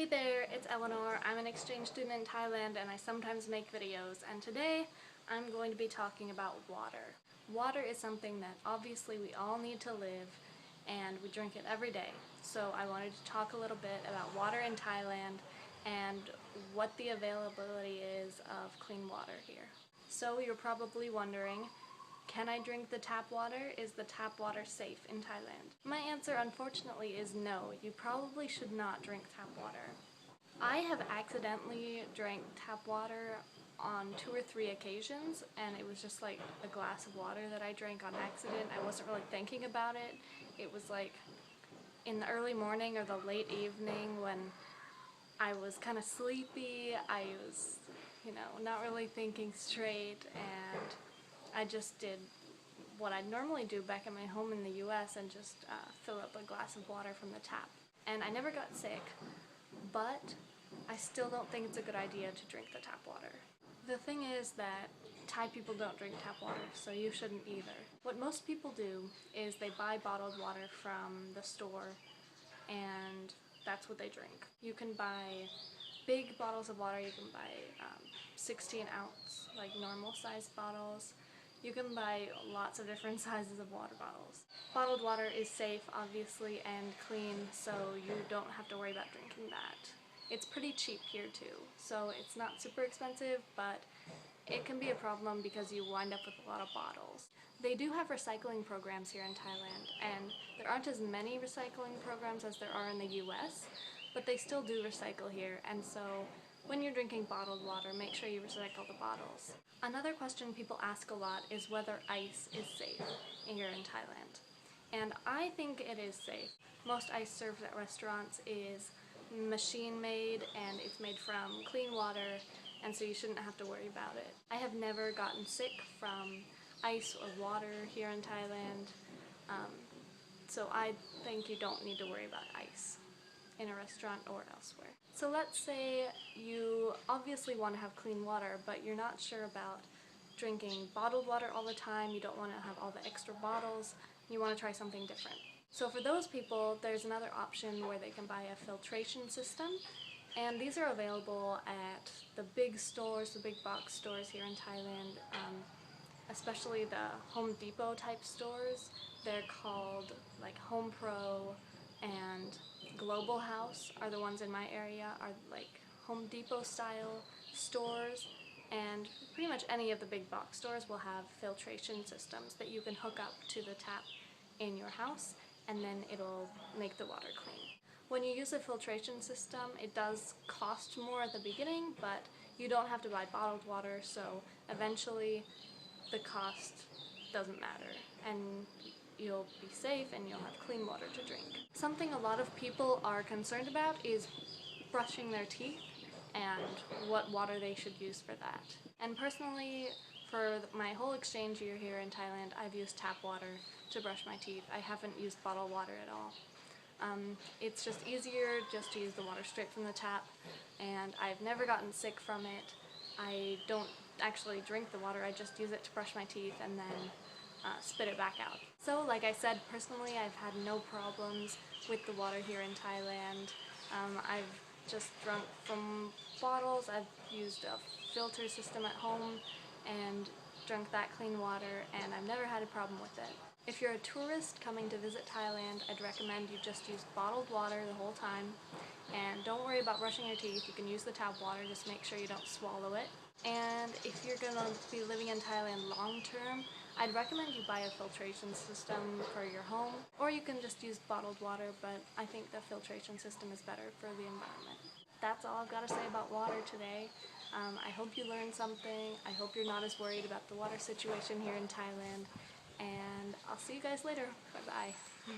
Hey there, it's Eleanor. I'm an exchange student in Thailand and I sometimes make videos, and today I'm going to be talking about water. Water is something that obviously we all need to live and we drink it every day. So I wanted to talk a little bit about water in Thailand and what the availability is of clean water here. So you're probably wondering, can I drink the tap water? Is the tap water safe in Thailand? My answer, unfortunately, is no. You probably should not drink tap water. I have accidentally drank tap water on 2 or 3 occasions, and it was just like a glass of water that I drank on accident. I wasn't really thinking about it. It was like in the early morning or the late evening when I was kind of sleepy. I was, not really thinking straight, and I just did what I'd normally do back at my home in the US and just fill up a glass of water from the tap. And I never got sick, but I still don't think it's a good idea to drink the tap water. The thing is that Thai people don't drink tap water, so you shouldn't either. What most people do is they buy bottled water from the store and that's what they drink. You can buy big bottles of water, you can buy 16 ounce, like normal sized bottles. You can buy lots of different sizes of water bottles. Bottled water is safe, obviously, and clean, so you don't have to worry about drinking that. It's pretty cheap here too, so it's not super expensive, but it can be a problem because you wind up with a lot of bottles. They do have recycling programs here in Thailand, and there aren't as many recycling programs as there are in the US, but they still do recycle here, and so when you're drinking bottled water, make sure you recycle the bottles. Another question people ask a lot is whether ice is safe here in Thailand. And I think it is safe. Most ice served at restaurants is machine made and it's made from clean water, and so you shouldn't have to worry about it. I have never gotten sick from ice or water here in Thailand, so I think you don't need to worry about ice in a restaurant or elsewhere. So let's say you obviously want to have clean water, but you're not sure about drinking bottled water all the time, you don't want to have all the extra bottles, you want to try something different. So for those people, there's another option where they can buy a filtration system, and these are available at the big stores, the big box stores here in Thailand, especially the Home Depot type stores. They're called like Home Pro and Global House are the ones in my area, are like Home Depot style stores, and pretty much any of the big box stores will have filtration systems that you can hook up to the tap in your house, and then it'll make the water clean. When you use a filtration system, it does cost more at the beginning, but you don't have to buy bottled water, so eventually the cost doesn't matter, and you'll be safe and you'll have clean water to drink. Something a lot of people are concerned about is brushing their teeth and what water they should use for that. And personally, for my whole exchange year here in Thailand, I've used tap water to brush my teeth. I haven't used bottled water at all. It's just easier just to use the water straight from the tap, and I've never gotten sick from it. I don't actually drink the water, I just use it to brush my teeth and then spit it back out. So like I said, personally I've had no problems with the water here in Thailand. I've just drunk from bottles, I've used a filter system at home and drunk that clean water, and I've never had a problem with it. If you're a tourist coming to visit Thailand, I'd recommend you just use bottled water the whole time, and don't worry about brushing your teeth. You can use the tap water, just make sure you don't swallow it. And if you're going to be living in Thailand long term, I'd recommend you buy a filtration system for your home, or you can just use bottled water, but I think the filtration system is better for the environment. That's all I've got to say about water today. I hope you learned something. I hope you're not as worried about the water situation here in Thailand, and I'll see you guys later. Bye bye.